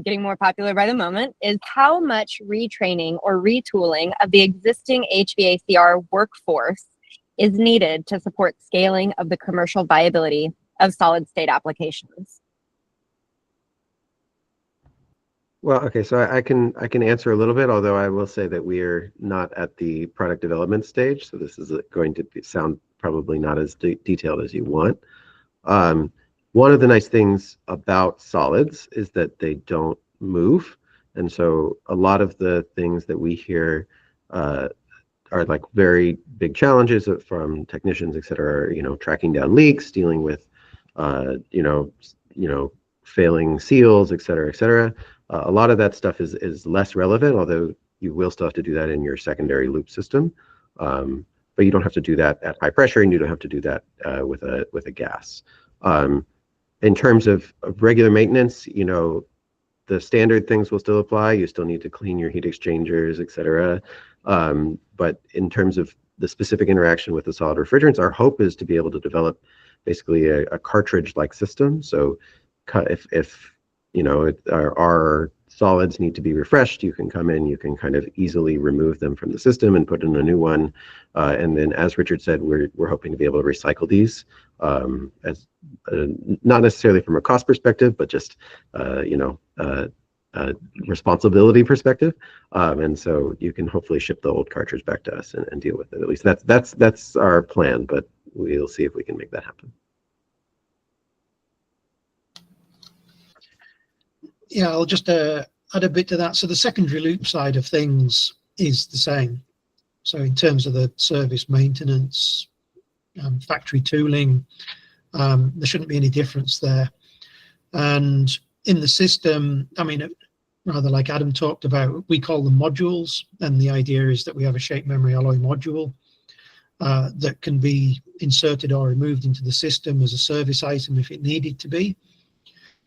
[SPEAKER 1] getting more popular by the moment, is how much retraining or retooling of the existing HVACR workforce is needed to support scaling of the commercial viability of solid state applications?
[SPEAKER 3] Well, okay, so I can answer a little bit, although I will say that we are not at the product development stage, so this is going to sound probably not as detailed as you want. One of the nice things about solids is that they don't move, and so a lot of the things that we hear are like very big challenges from technicians, et cetera. Tracking down leaks, dealing with failing seals, et cetera, et cetera. A lot of that stuff is less relevant, although you will still have to do that in your secondary loop system. But you don't have to do that at high pressure, and you don't have to do that with a gas. In terms of regular maintenance, the standard things will still apply. You still need to clean your heat exchangers, etc. But in terms of the specific interaction with the solid refrigerants, our hope is to be able to develop basically a cartridge-like system. So if you know our solids need to be refreshed, you can come in, you can kind of easily remove them from the system and put in a new one. And then, as Richard said, we're hoping to be able to recycle these as not necessarily from a cost perspective, but just responsibility perspective. And so you can hopefully ship the old cartridge back to us and deal with it. At least that's our plan, but we'll see if we can make that happen.
[SPEAKER 4] Yeah, I'll just add a bit to that. So the secondary loop side of things is the same. So in terms of the service maintenance, factory tooling, there shouldn't be any difference there. And in the system, I mean, rather like Adam talked about, we call them modules. And the idea is that we have a shape memory alloy module that can be inserted or removed into the system as a service item if it needed to be.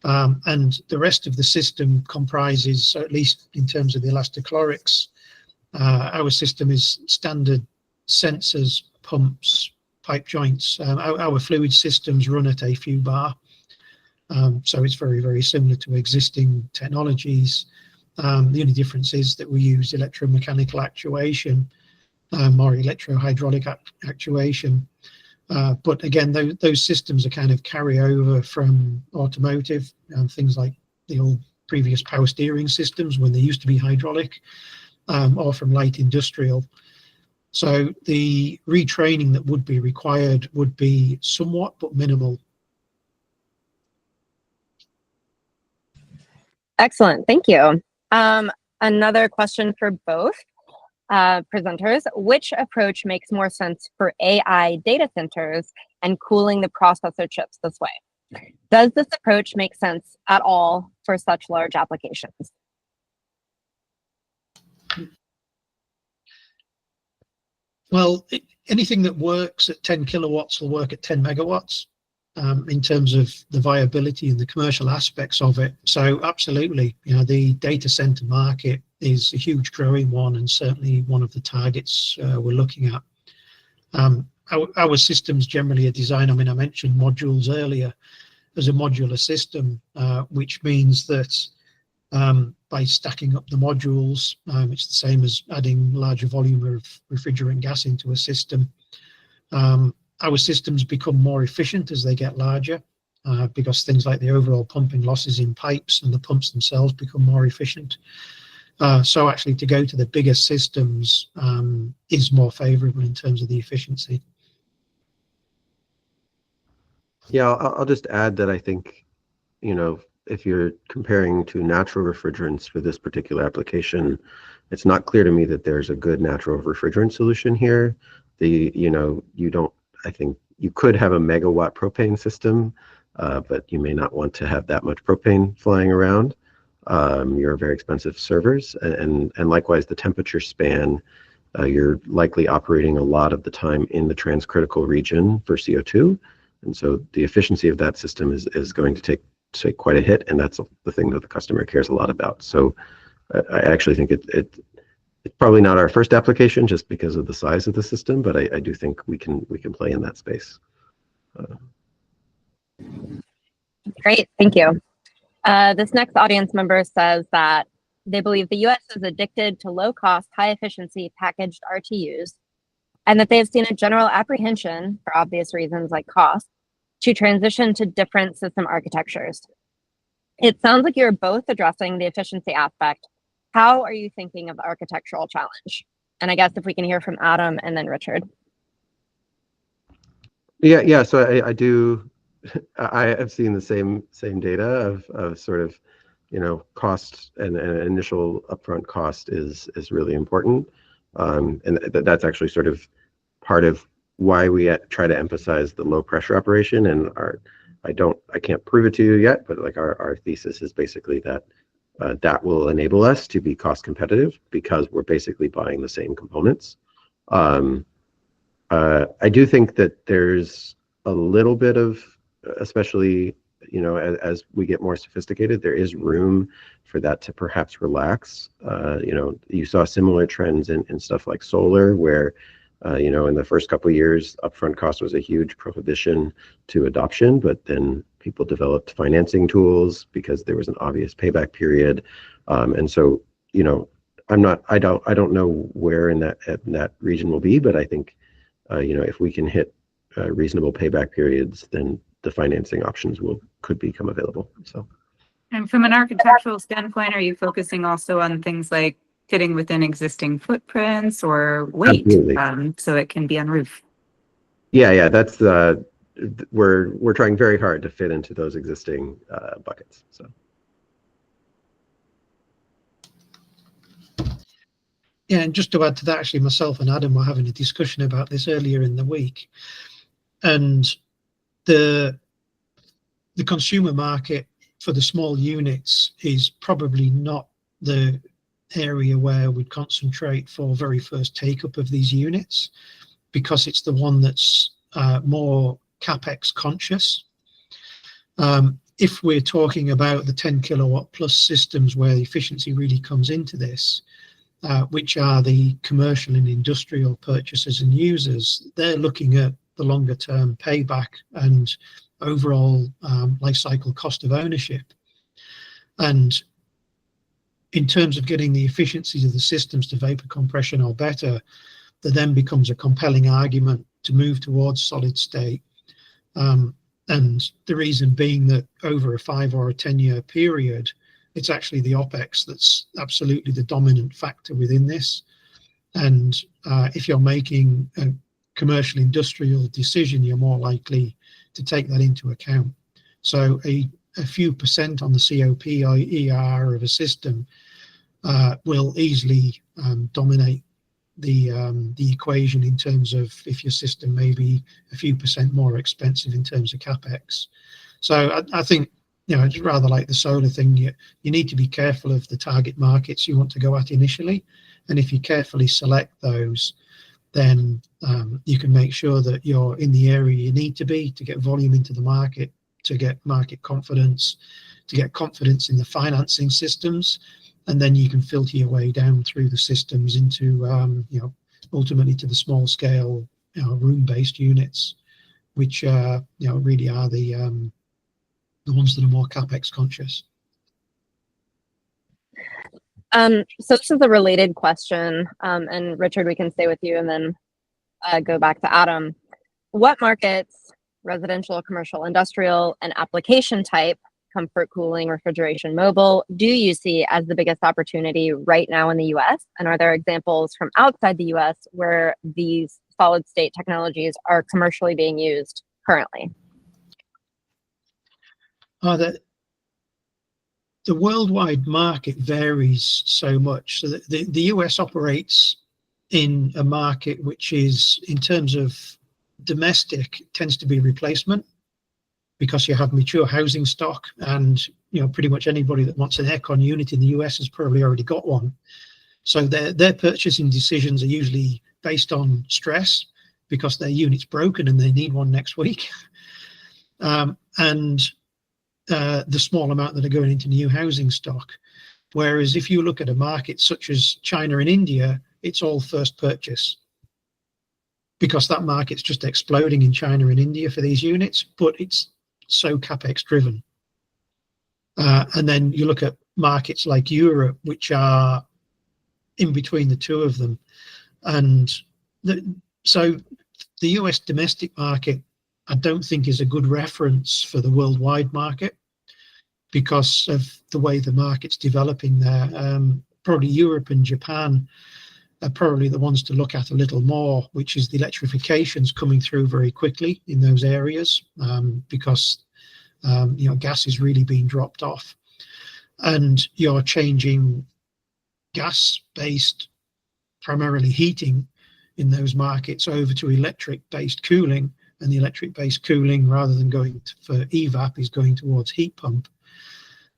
[SPEAKER 4] And the rest of the system comprises, at least in terms of the elastichlorics, our system is standard sensors, pumps, pipe joints. Our fluid systems run at a few bar. So it's very, very similar to existing technologies. The only difference is that we use electromechanical actuation or electro-hydraulic actuation. But again, those systems are kind of carryover from automotive, things like the old previous power steering systems when they used to be hydraulic, or from light industrial. So the retraining that would be required would be somewhat, but minimal.
[SPEAKER 1] Excellent, thank you. Another question for both presenters. Which approach makes more sense for AI data centers and cooling the processor chips this way? Does this approach make sense at all for such large applications?
[SPEAKER 4] Well, anything that works at 10 kilowatts will work at 10 megawatts in terms of the viability and the commercial aspects of it. So absolutely, you know, the data center market is a huge growing one and certainly one of the targets we're looking at. Our systems generally are designed, I mean, I mentioned modules earlier, as a modular system, which means that by stacking up the modules, it's the same as adding larger volume of refrigerant gas into a system. Our systems become more efficient as they get larger because things like the overall pumping losses in pipes and the pumps themselves become more efficient. So actually to go to the bigger systems is more favorable in terms of the efficiency.
[SPEAKER 3] Yeah, I'll just add that I think, you know, if you're comparing to natural refrigerants for this particular application, it's not clear to me that there's a good natural refrigerant solution here. I think you could have a megawatt propane system, but you may not want to have that much propane flying around. You're very expensive servers, and likewise the temperature span, you're likely operating a lot of the time in the transcritical region for CO2. And so the efficiency of that system is going to take quite a hit, and that's the thing that the customer cares a lot about. So I actually think it's probably not our first application just because of the size of the system, but I do think we can play in that space.
[SPEAKER 1] Great, thank you. This next audience member says that they believe the US is addicted to low-cost, high-efficiency packaged RTUs, and that they have seen a general apprehension, for obvious reasons like cost, to transition to different system architectures. It sounds like you're both addressing the efficiency aspect. How are you thinking of the architectural challenge? And I guess if we can hear from Adam and then Richard.
[SPEAKER 3] Yeah. So I do. I have seen the same data of sort of, you know, cost and initial upfront cost is really important, and that's actually sort of part of why we try to emphasize the low pressure operation. And I can't prove it to you yet, but like our thesis is basically that that will enable us to be cost competitive because we're basically buying the same components. I do think that there's a little bit of, especially as we get more sophisticated, there is room for that to perhaps relax. You saw similar trends in stuff like solar, where in the first couple of years, upfront cost was a huge prohibition to adoption, but then people developed financing tools because there was an obvious payback period. And so, I don't know where in that region will be, but I think, if we can hit reasonable payback periods, then the financing options could become available. So.
[SPEAKER 2] And from an architectural standpoint, are you focusing also on things like fitting within existing footprints or weight, so it can be on roof?
[SPEAKER 3] Yeah, that's we're trying very hard to fit into those existing buckets. So.
[SPEAKER 4] Yeah, and just to add to that, actually, myself and Adam were having a discussion about this earlier in the week, and the consumer market for the small units is probably not the area where we'd concentrate for very first take up of these units, because it's the one that's more capex conscious. If we're talking about the 10 kilowatt plus systems where the efficiency really comes into this, which are the commercial and industrial purchasers and users, they're looking at the longer term payback and overall life cycle cost of ownership. And in terms of getting the efficiencies of the systems to vapor compression or better, there then becomes a compelling argument to move towards solid state. And the reason being that over a 5 or a 10-year period, it's actually the OPEX that's absolutely the dominant factor within this. And if you're making a commercial industrial decision, you're more likely to take that into account. So a few percent on the COP or ER of a system will easily dominate the equation in terms of if your system may be a few percent more expensive in terms of capex. So I think, it's rather like the solar thing. You need to be careful of the target markets you want to go at initially, and if you carefully select those, then you can make sure that you're in the area you need to be to get volume into the market, to get market confidence, to get confidence in the financing systems, and then you can filter your way down through the systems into ultimately to the small scale room-based units, which really are the ones that are more capex conscious.
[SPEAKER 1] So this is a related question, and Richard, we can stay with you and then go back to Adam. What markets, residential, commercial, industrial, and application type, comfort, cooling, refrigeration, mobile, do you see as the biggest opportunity right now in the US? And are there examples from outside the US where these solid state technologies are commercially being used currently?
[SPEAKER 4] The worldwide market varies so much. So the US operates in a market which is, in terms of domestic, tends to be replacement, because you have mature housing stock, and pretty much anybody that wants an aircon unit in the US has probably already got one. So their purchasing decisions are usually based on stress, because their unit's broken and they need one next week. And the small amount that are going into new housing stock. Whereas if you look at a market such as China and India, it's all first purchase, because that market's just exploding in China and India for these units, but it's so capex driven. And then you look at markets like Europe, which are in between the two of them. And so the US domestic market, I don't think, is a good reference for the worldwide market, because of the way the market's developing there. Probably Europe and Japan are probably the ones to look at a little more, which is the electrification's coming through very quickly in those areas, because gas is really being dropped off, and you're changing gas-based primarily heating in those markets over to electric-based cooling, and the electric-based cooling, rather than going for EVAP, is going towards heat pump.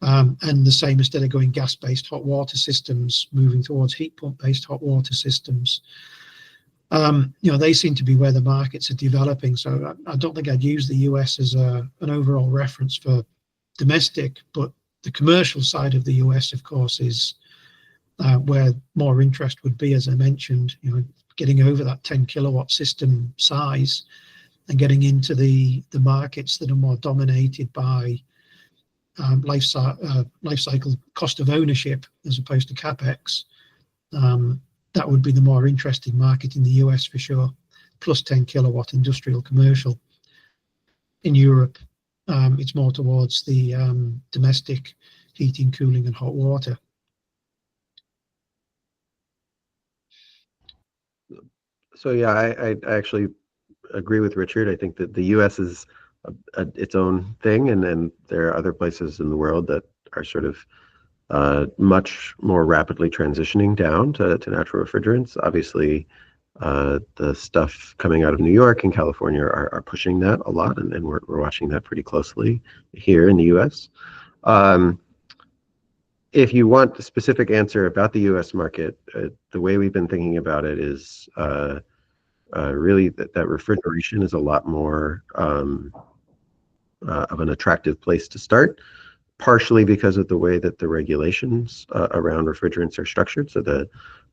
[SPEAKER 4] And the same, instead of going gas-based hot water systems, moving towards heat pump-based hot water systems. They seem to be where the markets are developing. So I don't think I'd use the US as an overall reference for domestic, but the commercial side of the US, of course, is where more interest would be, as I mentioned, getting over that 10 kilowatt system size and getting into the markets that are more dominated by life cycle cost of ownership as opposed to capex. That would be the more interesting market in the US for sure, plus 10 kilowatt industrial commercial. In Europe, it's more towards the domestic heating, cooling and hot water.
[SPEAKER 3] So yeah, I actually agree with Richard. I think that the US is its own thing, and then there are other places in the world that are sort of much more rapidly transitioning down to natural refrigerants. Obviously, the stuff coming out of New York and California are pushing that a lot, and we're watching that pretty closely here in the US. If you want a specific answer about the US market, the way we've been thinking about it is really that refrigeration is a lot more of an attractive place to start, partially because of the way that the regulations around refrigerants are structured. So the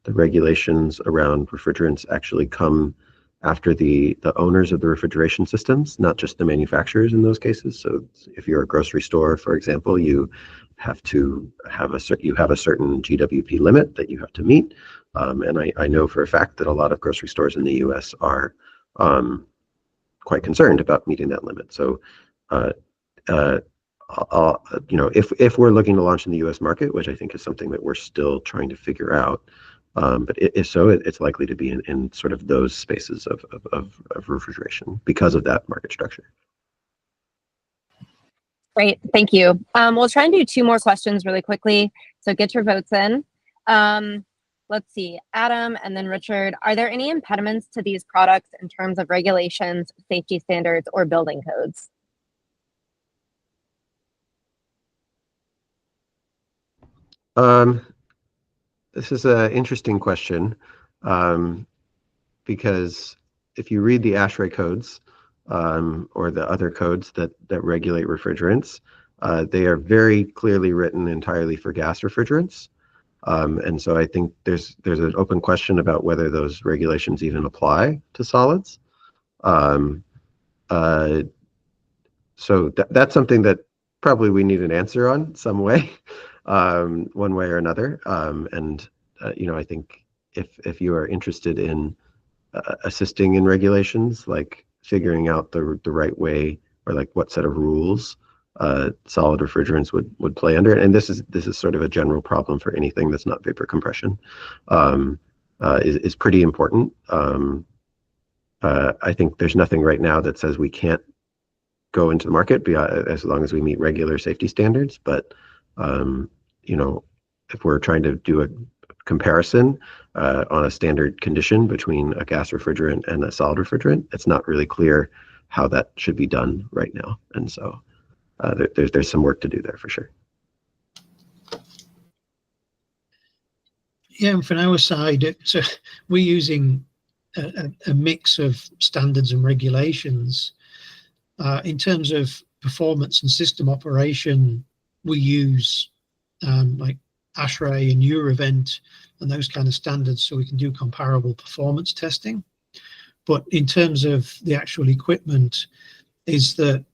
[SPEAKER 3] regulations around refrigerants actually come after the owners of the refrigeration systems, not just the manufacturers in those cases. So if you're a grocery store, for example, you have to have a certain GWP limit that you have to meet. And I know for a fact that a lot of grocery stores in the US are quite concerned about meeting that limit. So if we're looking to launch in the US market, which I think is something that we're still trying to figure out, but if so, it's likely to be in sort of those spaces of refrigeration because of that market structure.
[SPEAKER 1] Great, thank you. We'll try and do 2 more questions really quickly, so get your votes in. Let's see, Adam and then Richard, are there any impediments to these products in terms of regulations, safety standards, or building codes?
[SPEAKER 3] This is an interesting question, because if you read the ASHRAE codes or the other codes that regulate refrigerants, they are very clearly written entirely for gas refrigerants. And so I think there's an open question about whether those regulations even apply to solids. So that's something that probably we need an answer on some way, one way or another. I think if you are interested in assisting in regulations, like figuring out the right way or like what set of rules solid refrigerants would play under it, and this is sort of a general problem for anything that's not vapor compression, is pretty important. I think there's nothing right now that says we can't go into the market as long as we meet regular safety standards. But if we're trying to do a comparison on a standard condition between a gas refrigerant and a solid refrigerant, it's not really clear how that should be done right now. And so there's some work to do there for sure.
[SPEAKER 4] Yeah, and from our side, we're using a mix of standards and regulations. In terms of performance and system operation, we use like ASHRAE and Eurovent and those kind of standards, so we can do comparable performance testing. But in terms of the actual equipment, is that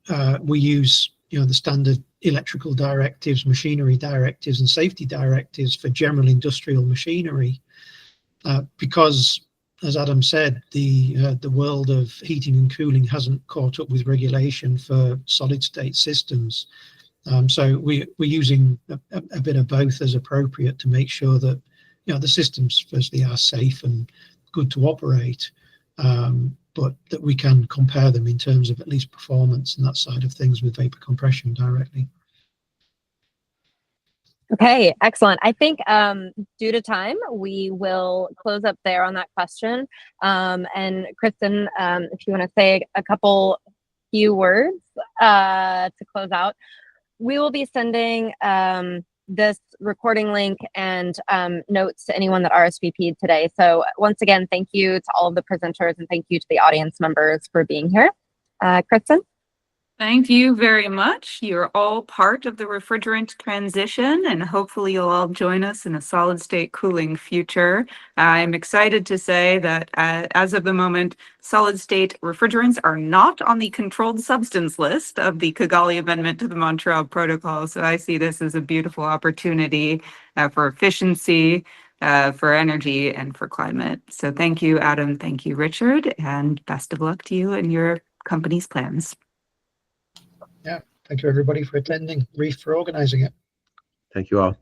[SPEAKER 4] we use the standard electrical directives, machinery directives, and safety directives for general industrial machinery, because, as Adam said, the world of heating and cooling hasn't caught up with regulation for solid state systems. So we're using a bit of both as appropriate to make sure that the systems firstly are safe and good to operate, but that we can compare them in terms of at least performance and that side of things with vapor compression directly.
[SPEAKER 1] Okay, excellent. I think due to time, we will close up there on that question. And Kristen, if you want to say a few words to close out. We will be sending this recording link and notes to anyone that RSVP'd today. So once again, thank you to all of the presenters and thank you to the audience members for being here. Kristen?
[SPEAKER 2] Thank you very much. You're all part of the refrigerant transition, and hopefully you'll all join us in a solid state cooling future. I'm excited to say that as of the moment, solid state refrigerants are not on the controlled substance list of the Kigali Amendment to the Montreal Protocol. So I see this as a beautiful opportunity for efficiency, for energy, and for climate. So thank you, Adam. Thank you, Richard, and best of luck to you and your company's plans.
[SPEAKER 4] Yeah, thank you everybody for attending, REEF for organizing it.
[SPEAKER 3] Thank you all.